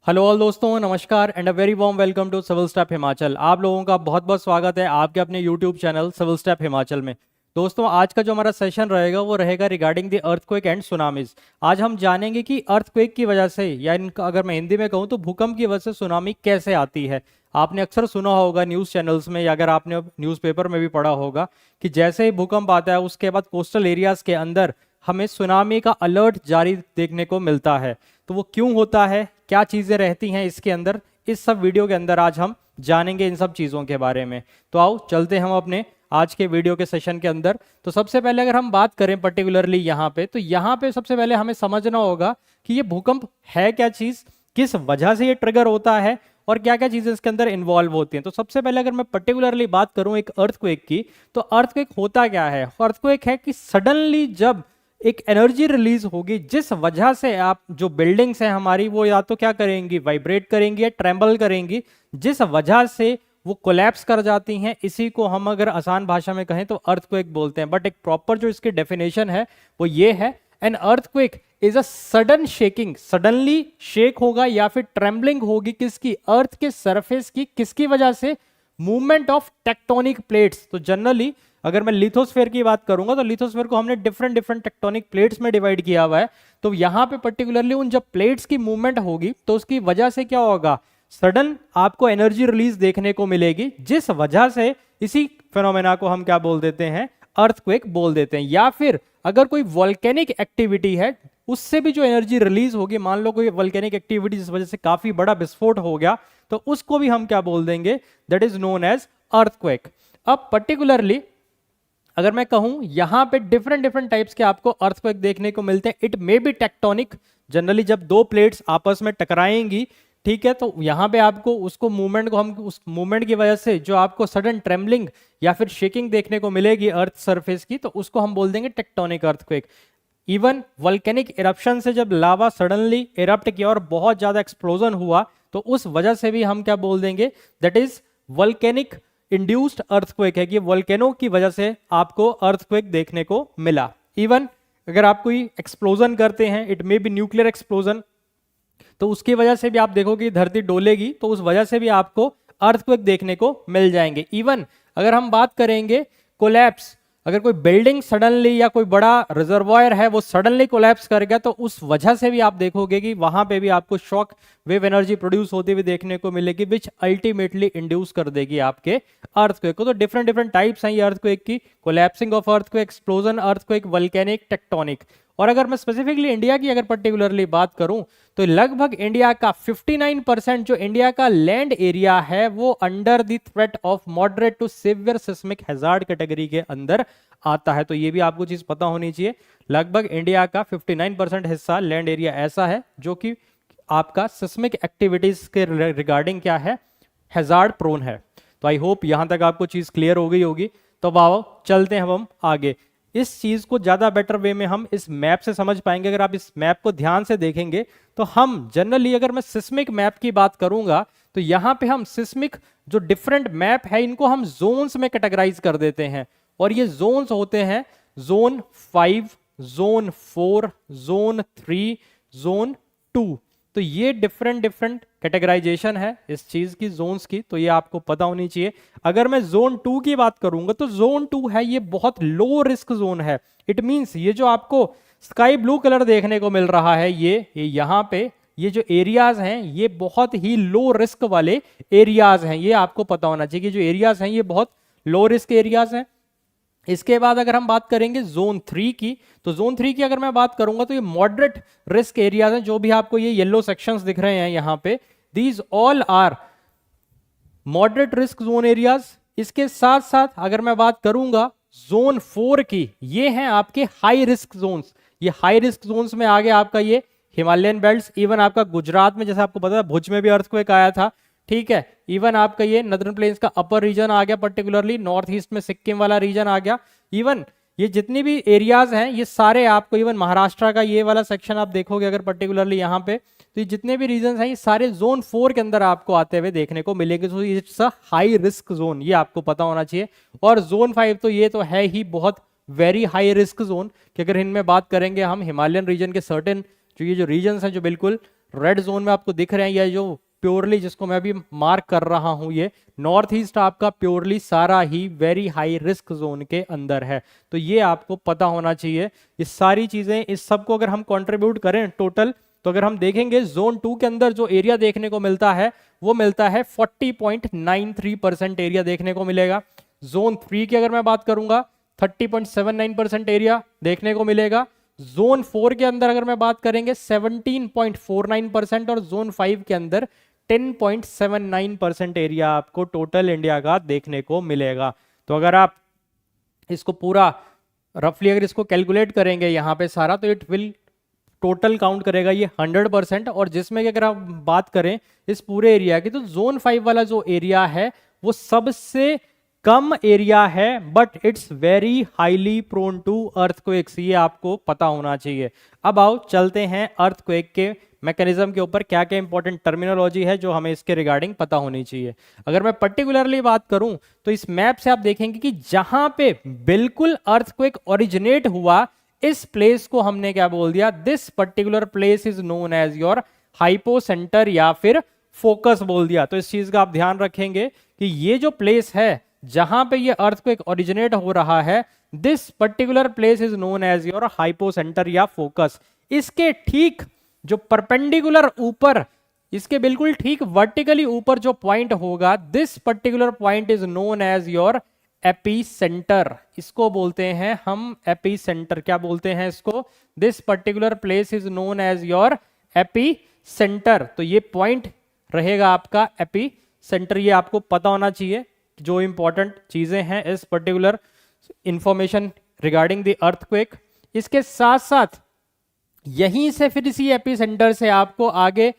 Hello all दोस्तों, नमस्कार and a very warm welcome to civil step Himachal. आप लोगों का बहुत बहुत स्वागत है आपके अपने YouTube channel civil step Himachal में। दोस्तों, आज का जो हमारा सेशन रहेगा वो रहेगा regarding the earthquake and tsunamis. आज हम जानेंगे कि अर्थक्वेक की वजह से या इनका अगर मैं हिंदी में कहूँ तो भूकंप की वजह से सुनामी कैसे आती है। आपने अक्सर सुना होगा न्यूज़ चैनल्स में या अगर आपने न्यूज़पेपर में भी पढ़ा होगा कि जैसे ही भूकंप आता है उसके बाद कोस्टल एरियाज़ के अंदर हमें सुनामी का अलर्ट जारी देखने को मिलता है। तो वो क्यों होता है, क्या चीज़ें रहती हैं इसके अंदर, इस सब वीडियो के अंदर आज हम जानेंगे इन सब चीज़ों के बारे में। तो आओ चलते हम अपने आज के वीडियो के सेशन के अंदर। तो सबसे पहले अगर हम बात करें पर्टिकुलरली यहाँ पे, तो यहाँ पे सबसे पहले हमें समझना होगा कि ये भूकंप है क्या चीज़, किस वजह से ये ट्रिगर होता है और क्या क्या चीज़ें इसके अंदर इन्वॉल्व होती हैं। तो सबसे पहले अगर मैं पर्टिकुलरली बात करूं एक अर्थक्वेक की, तो अर्थक्वेक होता क्या है। अर्थक्वेक है कि सडनली जब एक एनर्जी रिलीज होगी जिस वजह से आप जो बिल्डिंग्स हैं हमारी वो या तो क्या करेंगी, वाइब्रेट करेंगी या ट्रेम्बल करेंगी, जिस वजह से वो कोलैप्स कर जाती हैं। इसी को हम अगर आसान भाषा में कहें तो अर्थक्वेक बोलते हैं। बट एक प्रॉपर जो इसकी डेफिनेशन है वो ये है, an earthquake is a sudden shaking, suddenly shake होगा या फिर ट्रेम्बलिंग होगी किसकी, अर्थ के सरफेस की। किसकी वजह से, मूवमेंट ऑफ टेक्टोनिक प्लेट्स। तो जनरली अगर मैं लिथोस्फेयर की बात करूंगा तो लिथोस्फेयर को हमने डिफरेंट डिफरेंट टेक्टोनिक प्लेट्स में डिवाइड किया हुआ है। तो यहां पे पर्टिकुलरली उन जब प्लेट्स की मूवमेंट होगी तो उसकी वजह से क्या होगा, सडन आपको एनर्जी रिलीज देखने को मिलेगी, जिस वजह से इसी फिनोमेना को हम क्या बोल देते हैं, अर्थक्वेक बोल देते हैं। या फिर अगर कोई वोल्केनिक एक्टिविटी है उससे भी जो एनर्जी रिलीज होगी, मान लो कोई वोल्केनिक एक्टिविटी जिस वजह से काफी बड़ा विस्फोट हो गया, तो उसको भी हम क्या बोल देंगे, that is known as earthquake. अब पर्टिकुलरली अगर मैं कहूं यहां पे डिफरेंट डिफरेंट टाइप्स के आपको अर्थक्वेक देखने को मिलते हैं। It may be tectonic, generally जब दो प्लेट्स आपस में टकराएंगी, ठीक है, तो यहां पे आपको उसको मूवमेंट को हम उस मूवमेंट की वजह से जो आपको सडन ट्रेम्बलिंग या फिर शेकिंग देखने को मिलेगी अर्थ सरफेस की, तो उसको हम बोल देंगे tectonic earthquake. Even volcanic eruption से जब लावा सडनली इरप्ट किया और बहुत ज्यादा एक्सप्लोजन हुआ, तो उस वजह से भी हम क्या बोल देंगे, that is volcanic induced earthquake है कि वोल्केनो की वजह से आपको अर्थक्वेक देखने को मिला। इवन अगर आप कोई एक्सप्लोजन करते हैं, it may be nuclear explosion, तो उसकी वजह से भी आप देखोगे धरती डोलेगी, तो उस वजह से भी आपको अर्थक्वेक देखने को मिल जाएंगे। इवन अगर हम बात करेंगे कोलैप्स, अगर कोई बिल्डिंग सडनली या कोई बड़ा रिजर्वायर है वो सडनली कोलैप्स कर गया, तो उस वजह से भी आप देखोगे कि वहां पे भी आपको शॉक वेव एनर्जी प्रोड्यूस होती हुई देखने को मिलेगी, विच अल्टीमेटली इंड्यूस कर देगी आपके अर्थक्वेक को। तो डिफरेंट डिफरेंट टाइप्स हैं ये अर्थक्वेक की, collapsing of earthquake, explosion earthquake, volcanic, tectonic. और अगर मैं स्पेसिफिकली इंडिया की अगर पर्टिकुलरली बात करूं तो लगभग इंडिया का 59% जो इंडिया का लैंड एरिया है वो under the threat of moderate to severe seismic hazard category के अंदर आता है। तो ये भी आपको चीज पता होनी चाहिए, लगभग इंडिया का 59% हिस्सा लैंड एरिया ऐसा है जो कि आपका सिस्मिक एक्टिविटीज के रिगार्डिंग क्या है, हैजार्ड प्रोन है। तो आई होप यहां तक आपको चीज क्लियर हो गई होगी। तो आओ चलते हैं हम आगे। इस चीज को ज्यादा बेटर वे में हम इस मैप से समझ पाएंगे। अगर आप इस मैप को ध्यान से देखेंगे तो हम जनरली, अगर मैं सिस्मिक मैप की बात करूंगा तो यहां पे हम सिस्मिक जो डिफरेंट मैप है इनको हम जोन्स में कैटेगराइज कर देते हैं। और ये जोन्स होते हैं जोन 5, जोन 4, जोन 3, जोन 2। तो ये डिफरेंट डिफरेंट कैटेगराइजेशन है इस चीज की, जोन्स की, तो ये आपको पता होनी चाहिए। अगर मैं जोन 2 की बात करूंगा तो जोन 2 है ये बहुत लो रिस्क जोन है। इट मींस ये जो आपको स्काई ब्लू कलर देखने को मिल रहा है, ये यहाँ पे ये जो एरियाज हैं ये बहुत ही लो रिस्क वाले एरियाज हैं, ये आपको पता होना चाहिए कि जो एरियाज हैं ये बहुत लो रिस्क एरियाज हैं। इसके बाद अगर हम बात करेंगे जोन 3 की, तो जोन 3 की अगर मैं बात करूंगा तो ये मॉडरेट रिस्क एरियाज हैं, जो भी आपको ये येलो सेक्शंस दिख रहे हैं यहाँ पे, these all are moderate risk zone areas. इसके साथ साथ अगर मैं बात करूंगा जोन 4 की, ये हैं आपके हाई रिस्क जोन्स। ये हाई रिस्क जोन्स में आगे आपका ये हिमालयन बेल्ट, इवन आपका गुजरात में जैसे आपको पता है भुज में भी अर्थक्वेक आया था, ठीक है, इवन आपका ये नदर्न प्लेन्स का अपर रीजन आ गया, पर्टिकुलरली नॉर्थ ईस्ट में सिक्किम वाला रीजन आ गया। इवन ये जितनी भी एरियाज हैं ये सारे आपको, इवन महाराष्ट्र का ये वाला सेक्शन आप देखोगे अगर पर्टिकुलरली यहाँ पे, तो ये जितने भी रीजन हैं ये सारे जोन 4 के अंदर आपको आते हुए देखने को मिलेंगे। तो it's a high risk zone, ये आपको पता होना चाहिए। और जोन 5 तो ये तो है ही बहुत वेरी हाई रिस्क जोन, कि अगर इनमें बात करेंगे हम हिमालयन रीजन के सर्टेन जो ये जो रीजन हैं जो बिल्कुल रेड जोन में आपको दिख रहे हैं, या जो प्योरली जिसको मैं अभी मार्क कर रहा हूं, ये नॉर्थ ईस्ट आपका प्योरली सारा ही वेरी हाई रिस्क जोन के अंदर है। तो ये आपको पता होना चाहिए। ये सारी चीजें, इस सब को अगर हम कंट्रीब्यूट करें टोटल, तो अगर हम देखेंगे जोन 2 के अंदर जो एरिया देखने को मिलता है वो मिलता है 40.93% एरिया देखने को मिलेगा। जोन 3 की अगर मैं बात करूंगा 30.79% एरिया देखने को मिलेगा। जोन 4 के अंदर अगर मैं बात करेंगे 17.49%, और जोन 5 के अंदर 10.79% एरिया आपको टोटल इंडिया का देखने को मिलेगा। तो अगर आप इसको पूरा रफली अगर इसको कैलकुलेट करेंगे यहाँ पे सारा, तो इट विल टोटल काउंट करेगा ये 100%। और जिसमें कि अगर आप बात करें इस पूरे एरिया की, तो जोन 5 वाला जो एरिया है वो सबसे कम एरिया है, but it's very highly prone to earthquakes, ये आपको पता होना चाहिए। अब आओ चलते हैं अर्थक्वेक के मैकेनिज्म के ऊपर, क्या क्या इंपॉर्टेंट टर्मिनोलॉजी है जो हमें इसके रिगार्डिंग पता होनी चाहिए। अगर मैं पर्टिकुलरली बात करूं तो इस मैप से आप देखेंगे कि जहां पे बिल्कुल अर्थक्वेक ओरिजिनेट हुआ, इस प्लेस को हमने क्या बोल दिया, this particular place is known as your hypocentre या फिर फोकस बोल दिया। तो इस चीज का आप ध्यान रखेंगे कि ये जो प्लेस है जहां पे ये अर्थक्वेक ओरिजिनेट हो रहा है, this particular place is known as your hypocentre या फोकस। इसके ठीक जो परपेंडिकुलर ऊपर, इसके बिल्कुल ठीक वर्टिकली ऊपर जो पॉइंट होगा, this particular point is known as your epicentre. इसको बोलते हैं हम एपीसेंटर। क्या बोलते हैं इसको? This particular place is known as your epicentre. तो ये पॉइंट रहेगा आपका एपीसेंटर। ये आपको पता होना चाहिए जो इंपॉर्टेंट चीजें हैं इस particular information regarding the earthquake. इसके साथ साथ यहीं से फिर इसी एपीसेंटर से आपको आगे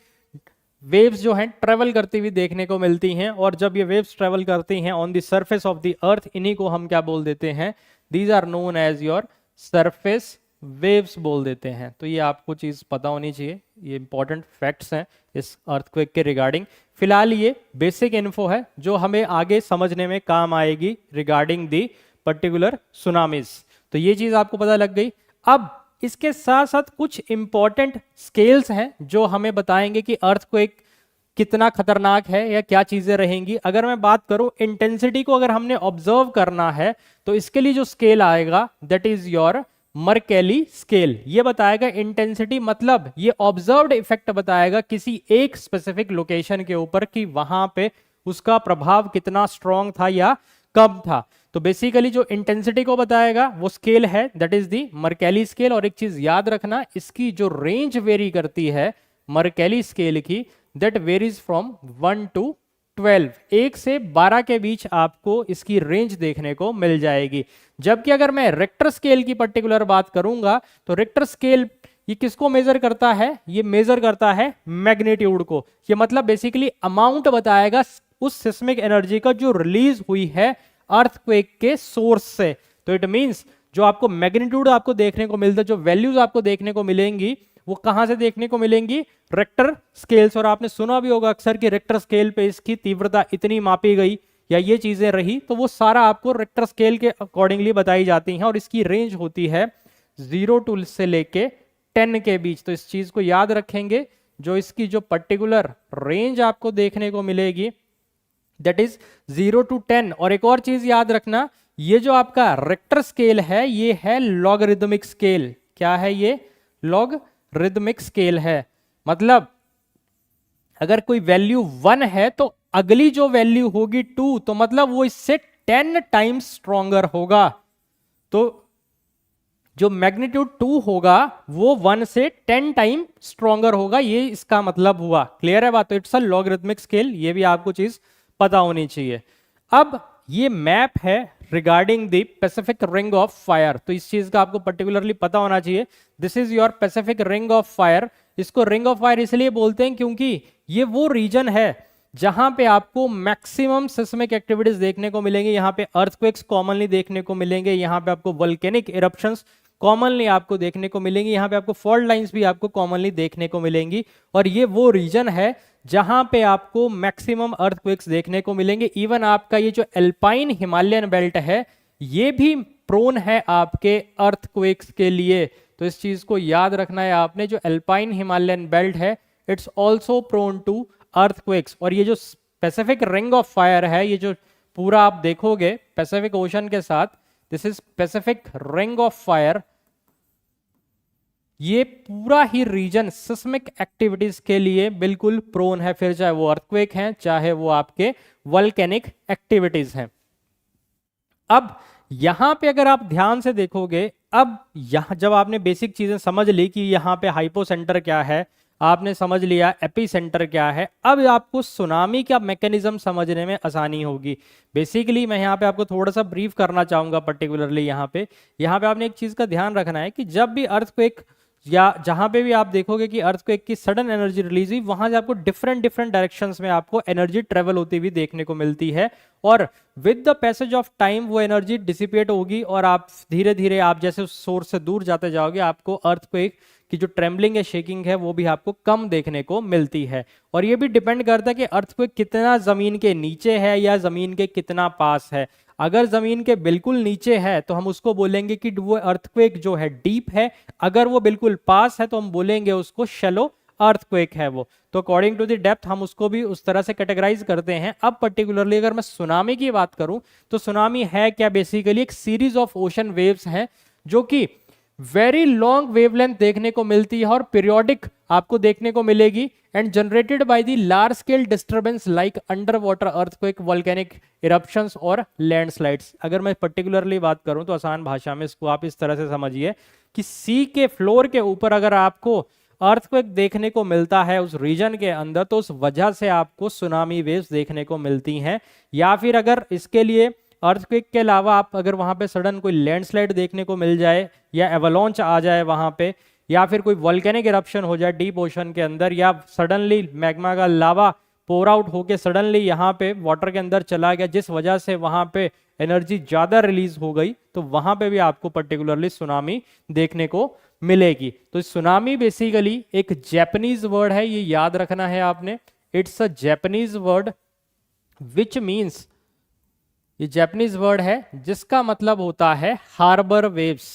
वेव्स जो हैं ट्रेवल करती हुई देखने को मिलती हैं, और जब ये वेव्स ट्रेवल करती हैं on the surface of the earth, इन्हीं को हम क्या बोल देते हैं, these are known as your surface waves बोल देते हैं। तो ये आपको चीज पता होनी चाहिए, ये इंपॉर्टेंट फैक्ट्स हैं इस अर्थक्वेक के रिगार्डिंग। फिलहाल ये बेसिक इन्फो है जो हमें आगे समझने में काम आएगी रिगार्डिंग दी पर्टिकुलर सुनामीज। तो ये चीज आपको पता लग गई। अब इसके साथ साथ कुछ इंपॉर्टेंट स्केल्स हैं जो हमें बताएंगे कि अर्थक्वेक कितना खतरनाक है या क्या चीजें रहेंगी। अगर मैं बात करूं इंटेंसिटी को अगर हमने ऑब्जर्व करना है, तो इसके लिए जो स्केल आएगा that is your Mercalli scale. ये बताएगा इंटेंसिटी, मतलब ये ऑब्जर्व्ड इफेक्ट बताएगा किसी एक स्पेसिफिक लोकेशन के ऊपर कि वहां पे उसका प्रभाव कितना स्ट्रॉन्ग था या कम था। तो बेसिकली जो इंटेंसिटी को बताएगा वो स्केल है that is the Mercalli scale. और एक चीज याद रखना, इसकी जो रेंज वेरी करती है मर्केली स्केल की, दैट वेरीज फ्रॉम 1 to 12, 1 से 12 के बीच आपको इसकी रेंज देखने को मिल जाएगी। जबकि अगर मैं रिक्टर स्केल की पर्टिकुलर बात करूंगा, तो रिक्टर स्केल ये किसको मेजर करता है? ये मेजर करता है मैग्नीट्यूड को। ये मतलब बेसिकली अमाउंट बताएगा उस सिस्मिक एनर्जी का जो रिलीज हुई है अर्थक्वेक के सोर्स से। तो इट मींस जो आपको मैग्नीट्यूड आपको देखने को मिलता है, जो वैल्यूज आपको देखने को मिलेंगी, वो कहां से देखने को मिलेंगी? Richter scales. और आपने सुना भी होगा अक्सर कि रिक्टर स्केल पे इसकी तीव्रता इतनी मापी गई या ये चीजें रही, तो वो सारा आपको रिक्टर स्केल के अकॉर्डिंगली बताई जाती हैं। और इसकी रेंज होती है 0 से लेके 10 के बीच। तो इस चीज को याद रखेंगे, जो इसकी जो पर्टिकुलर रेंज आपको देखने को मिलेगी दैट इज 0 to 10। और एक और चीज याद रखना, ये जो आपका रिक्टर स्केल है ये है लॉगरिदमिक स्केल। क्या है ये? लॉगरिदमिक स्केल है। मतलब अगर कोई वैल्यू 1 है तो अगली जो वैल्यू होगी 2, तो मतलब वो इससे 10 टाइम्स स्ट्रॉन्गर होगा। तो जो मैग्नीट्यूड 2 होगा वो 1 से 10 टाइम स्ट्रॉन्गर होगा, ये इसका मतलब हुआ। क्लियर है बात? तो इट्स अ लॉगरिदमिक स्केल, ये भी आपको चीज पता होनी चाहिए। अब ये मैप है regarding the Pacific ring of fire. तो इस चीज का आपको पर्टिकुलरली पता होना चाहिए। This is your Pacific ring of fire. इसको रिंग ऑफ फायर इसलिए बोलते हैं क्योंकि ये वो रीजन है जहां पे आपको मैक्सिमम सिस्मिक एक्टिविटीज देखने को मिलेंगे। यहाँ पे अर्थक्वेक्स कॉमनली देखने को मिलेंगे, यहाँ पे आपको वोल्केनिक इरप्शंस कॉमनली आपको देखने को मिलेंगी, यहाँ पे आपको फॉल्ट लाइंस भी आपको कॉमनली देखने को मिलेंगी। और ये वो रीजन है जहां पे आपको मैक्सिमम अर्थक्वेक्स देखने को मिलेंगे। इवन आपका ये जो एल्पाइन हिमालयन बेल्ट है ये भी प्रोन है आपके अर्थक्वेक्स के लिए। तो इस चीज को याद रखना है आपने, जो एल्पाइन हिमालयन बेल्ट है it's also prone to earthquakes. और ये जो पैसिफिक रिंग ऑफ फायर है, ये जो पूरा आप देखोगे पैसिफिक ओशन के साथ, this is Pacific ring of fire, ये पूरा ही रीजन सिस्मिक एक्टिविटीज के लिए बिल्कुल प्रोन है, फिर चाहे वो अर्थक्वेक हैं चाहे वो आपके वोल्केनिक एक्टिविटीज हैं। अब यहां पे अगर आप ध्यान से देखोगे, अब यहां जब आपने बेसिक चीजें समझ ली कि यहां पे हाइपोसेंटर क्या है, आपने समझ लिया एपी सेंटर क्या है, अब आपको सुनामी का मैकेनिज्म समझने में आसानी होगी। बेसिकली मैं यहाँ पे आपको थोड़ा सा ब्रीफ करना चाहूंगा पर्टिकुलरली यहाँ पे आपने एक चीज का ध्यान रखना है कि जब भी अर्थक्वेक या जहां पे भी आप देखोगे कि अर्थक्वेक की सडन एनर्जी रिलीज हुई, वहां से आपको डिफरेंट डिफरेंट डायरेक्शंस में आपको एनर्जी ट्रेवल होती हुई देखने को मिलती है, और with the passage of time वो एनर्जी डिसिपेट होगी और आप धीरे धीरे आप जैसे उस सोर्स से दूर जाते जाओगे, आपको अर्थक्वेक की जो ट्रेम्बलिंग है, शेकिंग है, वो भी आपको कम देखने को मिलती है। और ये भी डिपेंड करता है कि अर्थक्वेक कितना जमीन के नीचे है या जमीन के कितना पास है। अगर जमीन के बिल्कुल नीचे है तो हम उसको बोलेंगे कि वो अर्थक्वेक जो है डीप है, अगर वो बिल्कुल पास है तो हम बोलेंगे उसको शैलो अर्थक्वेक है वो। तो अकॉर्डिंग टू द डेप्थ हम उसको भी उस तरह से कैटेगराइज करते हैं। अब पर्टिकुलरली अगर मैं सुनामी की बात करूं तो सुनामी है क्या, बेसिकली एक सीरीज ऑफ ओशन वेव्स हैं जो कि वेरी लॉन्ग वेवलेंथ देखने को मिलती है और पीरियोडिक आपको देखने को मिलेगी, and generated by the large scale disturbance like under water earthquake, volcanic eruptions और लैंडस्लाइड्स। अगर मैं पर्टिकुलरली बात करूं तो आसान भाषा में इसको आप इस तरह से समझिए कि सी के फ्लोर के ऊपर अगर आपको अर्थक्वेक देखने को मिलता है उस रीजन के अंदर, तो उस वजह से आपको सुनामी वेव्स देखने को मिलती हैं। या फिर अगर इसके लिए अर्थक्वेक के अलावा आप अगर वहां पे सडन कोई लैंडस्लाइड देखने को मिल जाए या एवलॉन्च आ जाए वहां पे, या फिर कोई वोल्केनिक इरप्शन हो जाए डीप ओशन के अंदर, या सडनली मैग्मा का लावा पोर आउट होके सडनली यहाँ पे वाटर के अंदर चला गया, जिस वजह से वहां पे एनर्जी ज्यादा रिलीज हो गई, तो वहां पे भी आपको पर्टिकुलरली सुनामी देखने को मिलेगी। तो सुनामी बेसिकली एक जापानीज वर्ड है, ये याद रखना है आपने। It's a Japanese word which means, ये जापानीज वर्ड है जिसका मतलब होता है हार्बर वेव्स।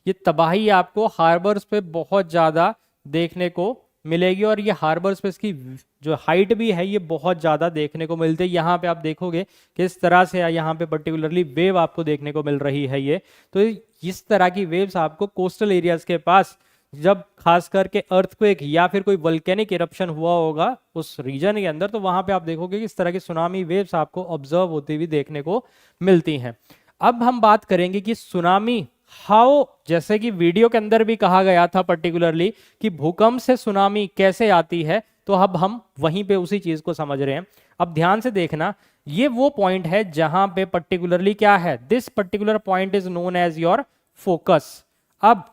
ये तबाही आपको हार्बर्स पे बहुत ज्यादा देखने को मिलेगी, और ये हार्बर्स पे इसकी जो हाइट भी है ये बहुत ज्यादा देखने को मिलती है। यहाँ पे आप देखोगे किस तरह से यहाँ पे पर्टिकुलरली वेव आपको देखने को मिल रही है ये। तो इस तरह की वेव्स आपको कोस्टल एरियाज के पास जब खास करके अर्थक्वेक या फिर कोई वोल्केनिक इरप्शन हुआ होगा उस रीजन के अंदर, तो वहां पे आप देखोगे कि इस तरह की सुनामी वेव्स आपको ऑब्जर्व होती हुई देखने को मिलती हैं। अब हम बात करेंगे कि सुनामी हाउ, जैसे कि वीडियो के अंदर भी कहा गया था पर्टिकुलरली कि भूकंप से सुनामी कैसे आती है, तो अब हम वहीं पे उसी चीज को समझ रहे हैं। अब ध्यान से देखना, ये वो पॉइंट है जहां पे पर्टिकुलरली क्या है, this particular point is known as your focus. अब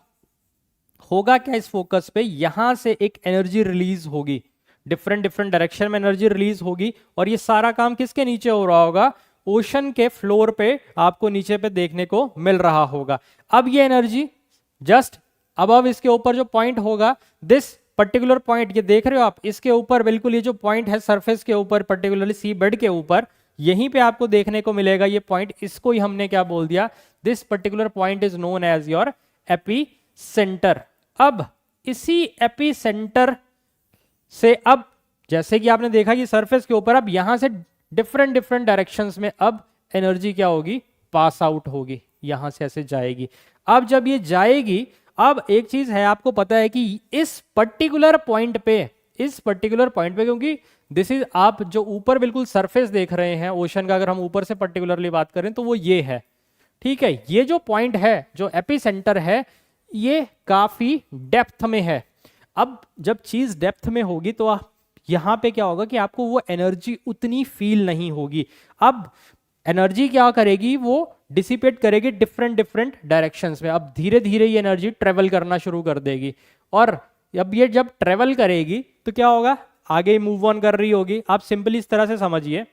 होगा क्या इस फोकस पे, यहां से एक एनर्जी रिलीज होगी, डिफरेंट डिफरेंट डायरेक्शन में एनर्जी रिलीज होगी, और ये सारा काम किसके नीचे हो रहा होगा, ओशन के फ्लोर पे आपको नीचे पे देखने को मिल रहा होगा। अब ये एनर्जी जस्ट अबव इसके ऊपर जो पॉइंट होगा, दिस पर्टिकुलर पॉइंट, ये देख रहे हो आप, इसके ऊपर बिल्कुल ये जो पॉइंट है सरफेस के ऊपर पर्टिकुलरली सी बेड के ऊपर, यहीं पे आपको देखने को मिलेगा ये पॉइंट। इसको ही हमने क्या बोल दिया, this particular point is known as your epicentre. अब इसी एपी सेंटर से, अब जैसे कि आपने देखा कि सरफेस के ऊपर, अब यहां से डिफरेंट डिफरेंट डायरेक्शंस में अब एनर्जी क्या होगी, पास आउट होगी, यहां से ऐसे जाएगी। अब जब ये जाएगी, अब एक चीज है आपको पता है कि इस पर्टिकुलर पॉइंट पे, क्योंकि दिस इज, आप जो ऊपर बिल्कुल सरफेस देख रहे हैं ओशन का, अगर हम ऊपर से पर्टिकुलरली बात करें तो वो ये है, ठीक है। ये जो पॉइंट है, जो एपी सेंटर है, ये काफी डेप्थ में है। अब जब चीज डेप्थ में होगी तो यहां पे क्या होगा कि आपको वो एनर्जी उतनी फील नहीं होगी। अब एनर्जी क्या करेगी, वो डिसिपेट करेगी डिफरेंट डिफरेंट डायरेक्शंस में। अब धीरे धीरे ये एनर्जी ट्रेवल करना शुरू कर देगी, और अब ये जब ट्रेवल करेगी तो क्या होगा, आगे मूव ऑन कर रही होगी। आप सिंपली इस तरह से समझिए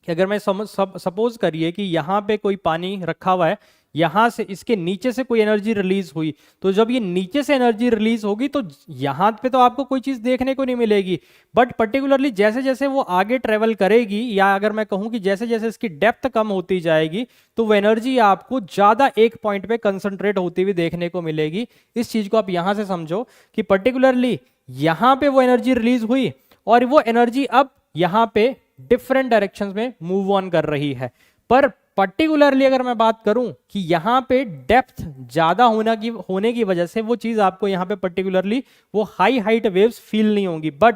कि अगर मैं सपोज करिए कि यहाँ पे कोई पानी रखा हुआ है, यहां से इसके नीचे से कोई एनर्जी रिलीज हुई, तो जब ये नीचे से एनर्जी रिलीज होगी तो यहां पे तो आपको कोई चीज देखने को नहीं मिलेगी, बट पर्टिकुलरली जैसे जैसे वो आगे ट्रेवल करेगी, या अगर मैं कहूं कि जैसे जैसे इसकी डेप्थ कम होती जाएगी, तो वो एनर्जी आपको ज्यादा एक पॉइंट पे कंसंट्रेट होती हुई देखने को मिलेगी। इस चीज को आप यहां से समझो कि पर्टिकुलरली यहां पे वो एनर्जी रिलीज हुई और वो एनर्जी अब यहां पे डिफरेंट डायरेक्शंस में मूव ऑन कर रही है। पर पर्टिकुलरली अगर मैं बात करूं कि यहां पे डेप्थ ज्यादा होने की वजह से वो चीज आपको यहां पे पर्टिकुलरली वो हाई हाइट वेव्स फील नहीं होंगी। बट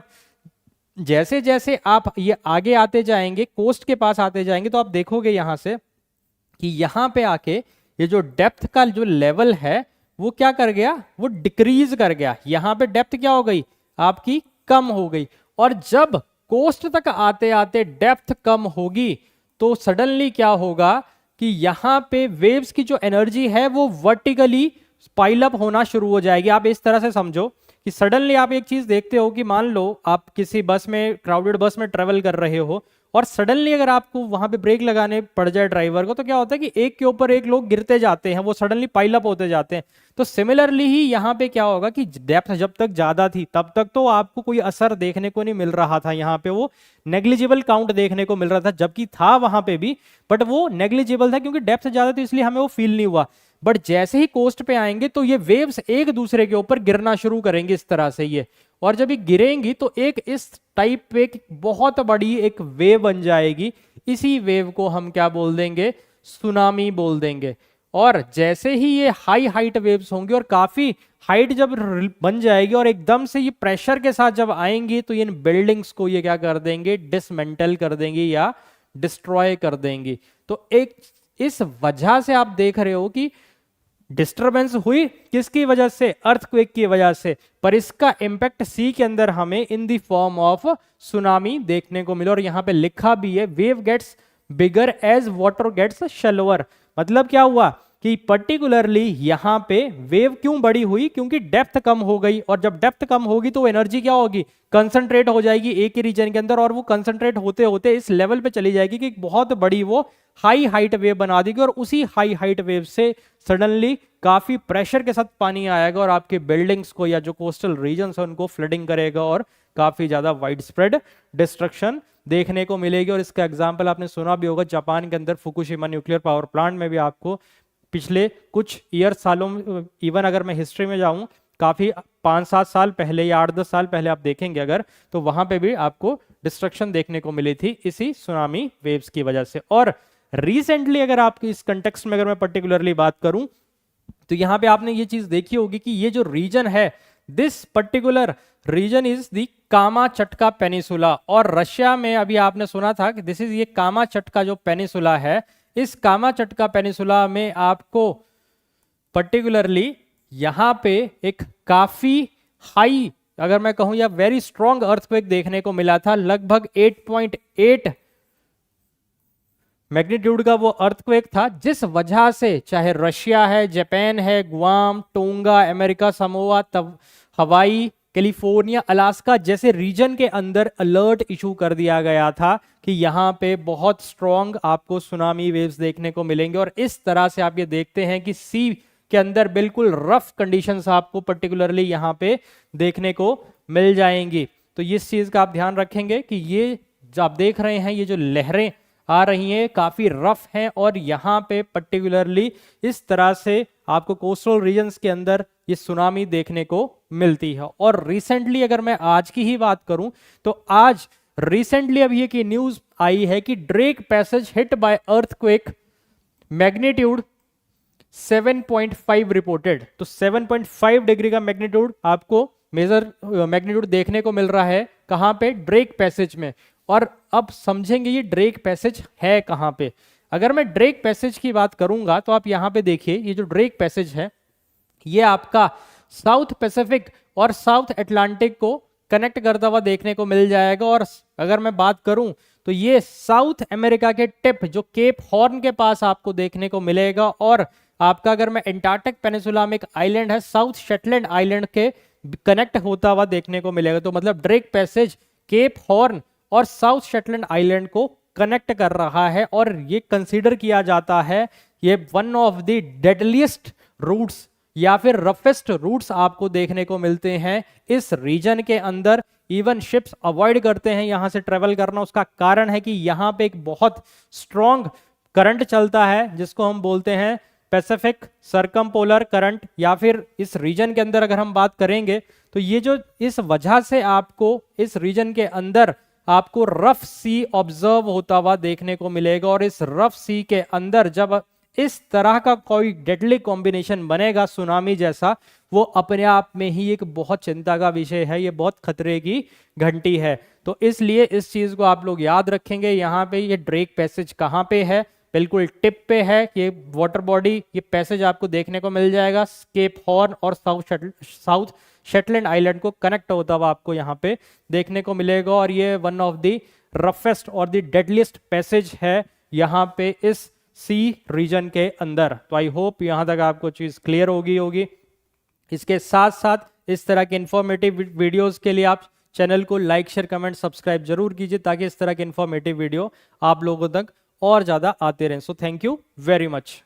जैसे जैसे आप ये आगे आते जाएंगे, कोस्ट के पास आते जाएंगे, तो आप देखोगे यहां से कि यहां पे आके ये जो डेप्थ का जो लेवल है वो क्या कर गया, वो डिक्रीज कर गया। यहां पे डेप्थ क्या हो गई, आपकी कम हो गई। और जब कोस्ट तक आते आते डेप्थ कम होगी तो सडनली क्या होगा कि यहां पे वेव्स की जो एनर्जी है वो वर्टिकली पाइल अप होना शुरू हो जाएगी। आप इस तरह से समझो कि सडनली आप एक चीज देखते हो कि मान लो आप किसी बस में, क्राउडेड बस में ट्रेवल कर रहे हो और सडनली अगर आपको वहां पे ब्रेक लगाने पड़ जाए ड्राइवर को, तो क्या होता है कि एक के ऊपर एक लोग गिरते जाते हैं, वो सडनली पाइल अप होते जाते हैं। तो सिमिलरली ही यहाँ पे क्या होगा कि डेप्थ जब तक ज्यादा थी तब तक तो आपको कोई असर देखने को नहीं मिल रहा था, यहाँ पे वो नेग्लिजिबल काउंट देखने को मिल रहा था, जबकि था वहां पे भी, बट वो नेग्लिजिबल था क्योंकि डेप्थ ज्यादा थी, इसलिए हमें वो फील नहीं हुआ। बट जैसे ही कोस्ट पे आएंगे तो ये वेव्स एक दूसरे के ऊपर गिरना शुरू करेंगे इस तरह से ये, और जब ये गिरेंगी तो एक इस टाइप पे एक बहुत बड़ी एक वेव बन जाएगी। इसी वेव को हम क्या बोल देंगे, सुनामी बोल देंगे। और जैसे ही ये हाई हाइट वेव्स होंगी और काफी हाइट जब बन जाएगी और एकदम से ये प्रेशर के साथ जब आएंगी तो इन बिल्डिंग्स को ये क्या कर देंगे, डिसमेंटल कर देंगी या डिस्ट्रॉय कर देंगी। तो एक इस वजह से आप देख रहे हो कि डिस्टरबेंस हुई किसकी वजह से, अर्थक्वेक की वजह से, पर इसका इंपैक्ट सी के अंदर हमें in the form of tsunami देखने को मिला। और यहां पे लिखा भी है वेव गेट्स बिगर एज वाटर गेट्स शैलोअर। मतलब क्या हुआ कि पर्टिकुलरली यहां पे वेव क्यों बड़ी हुई, क्योंकि डेप्थ कम हो गई, और जब डेप्थ कम होगी तो एनर्जी क्या होगी, कंसंट्रेट हो जाएगी एक ही रीजन के अंदर, और वो कंसंट्रेट होते होते इस लेवल पे चली जाएगी कि बहुत बड़ी वो हाई हाइट वेव बना देगी। और उसी हाई हाइट वेव से सडनली काफी प्रेशर के साथ पानी आएगा और आपके बिल्डिंग्स को या जो कोस्टल रीजन्स है उनको फ्लडिंग करेगा और काफी ज्यादा वाइड स्प्रेड डिस्ट्रक्शन देखने को मिलेगी। और इसका एग्जाम्पल आपने सुना भी होगा, जापान के अंदर फुकुशिमा न्यूक्लियर पावर प्लांट में भी आपको पिछले कुछ सालों में, इवन अगर मैं हिस्ट्री में जाऊं काफी 5-7 साल पहले या 8-10 साल पहले आप देखेंगे अगर, तो वहां पे भी आपको डिस्ट्रक्शन देखने को मिली थी इसी सुनामी वेव्स की वजह से। और रिसेंटली अगर आपकी इस कंटेक्स्ट में अगर मैं पर्टिकुलरली बात करूं तो यहां पे आपने ये चीज देखी होगी कि ये जो रीजन है, this particular region is the Kamchatka peninsula. और रशिया में अभी आपने सुना था कि दिस इज ये कामाचटका जो पेनिसुला है, इस कामाचटका पेनिसुला में आपको पर्टिकुलरली यहां पे एक काफी हाई, अगर मैं कहूं या वेरी स्ट्रॉन्ग अर्थक्वेक देखने को मिला था। लगभग 8.8 मैग्नीट्यूड का वो अर्थक्वेक था, जिस वजह से चाहे रशिया है, जापान है, गुआम, टोंगा, अमेरिका समोआ, हवाई, कैलिफोर्निया, अलास्का जैसे रीजन के अंदर अलर्ट इशू कर दिया गया था कि यहाँ पे बहुत स्ट्रॉन्ग आपको सुनामी वेव्स देखने को मिलेंगे। और इस तरह से आप ये देखते हैं कि सी के अंदर बिल्कुल रफ कंडीशंस आपको पर्टिकुलरली यहाँ पे देखने को मिल जाएंगी। तो इस चीज का आप ध्यान रखेंगे कि ये जो आप देख रहे हैं, ये जो लहरें आ रही हैं काफी रफ हैं, और यहाँ पे पर्टिकुलरली इस तरह से आपको कोस्टल रीजन्स के अंदर ये सुनामी देखने को मिलती है। और रिसेंटली अगर मैं आज की ही बात करूं तो आज रिसेंटली अभी एक न्यूज आई है कि Drake passage hit by earthquake magnitude 7.5 reported. तो 7.5 डिग्री का मैग्नीट्यूड आपको मैग्नीट्यूड देखने को मिल रहा है कहां पे, ड्रेक पैसेज में। और अब समझेंगे ये ड्रेक पैसेज है कहां पे। अगर मैं ड्रेक पैसेज की बात करूंगा तो आप यहां पे देखिए, ये जो ड्रेक पैसेज है ये आपका साउथ पैसिफिक और साउथ अटलांटिक को कनेक्ट करता हुआ देखने को मिल जाएगा। और अगर मैं बात करूं तो ये साउथ अमेरिका के टिप जो केप हॉर्न के पास आपको देखने को मिलेगा। और आपका अगर मैं एंटार्क्टिक पेनिसुला में एक आइलैंड है साउथ शटलैंड आइलैंड के कनेक्ट होता हुआ देखने को मिलेगा। तो मतलब ड्रेक पैसेज केप हॉर्न और साउथ शटलैंड आइलैंड को कनेक्ट कर रहा है, और ये कंसीडर किया जाता है ये one of the deadliest routes या फिर रफेस्ट रूट्स आपको देखने को मिलते हैं इस रीजन के अंदर। इवन शिप्स अवॉइड करते हैं यहां से ट्रेवल करना। उसका कारण है कि यहां पे एक बहुत स्ट्रॉन्ग करंट चलता है जिसको हम बोलते हैं पैसिफिक सरकमपोलर करंट, या फिर इस रीजन के अंदर अगर हम बात करेंगे तो ये जो इस वजह से आपको इस रीजन के अंदर आपको रफ सी ऑब्जर्व होता हुआ देखने को मिलेगा। और इस रफ सी के अंदर जब इस तरह का कोई डेडली कॉम्बिनेशन बनेगा सुनामी जैसा, वो अपने आप में ही एक बहुत चिंता का विषय है, ये बहुत खतरे की घंटी है। तो इसलिए इस चीज को आप लोग याद रखेंगे। यहाँ पे ये ड्रेक पैसेज कहाँ पे है, बिल्कुल टिप पे है ये वाटर बॉडी। ये पैसेज आपको देखने को मिल जाएगा केप हॉर्न और साउथ शेटलैंड आइलैंड को कनेक्ट होता हुआ आपको यहाँ पे देखने को मिलेगा। और ये वन ऑफ द रफेस्ट और द डेडलीस्ट पैसेज है यहाँ पे इस सी रीजन के अंदर। तो आई होप यहां तक आपको चीज क्लियर होगी। इसके साथ साथ इस तरह के इंफॉर्मेटिव वीडियोस के लिए आप चैनल को लाइक शेयर कमेंट सब्सक्राइब जरूर कीजिए, ताकि इस तरह के इंफॉर्मेटिव वीडियो आप लोगों तक और ज्यादा आते रहें। So thank you very much.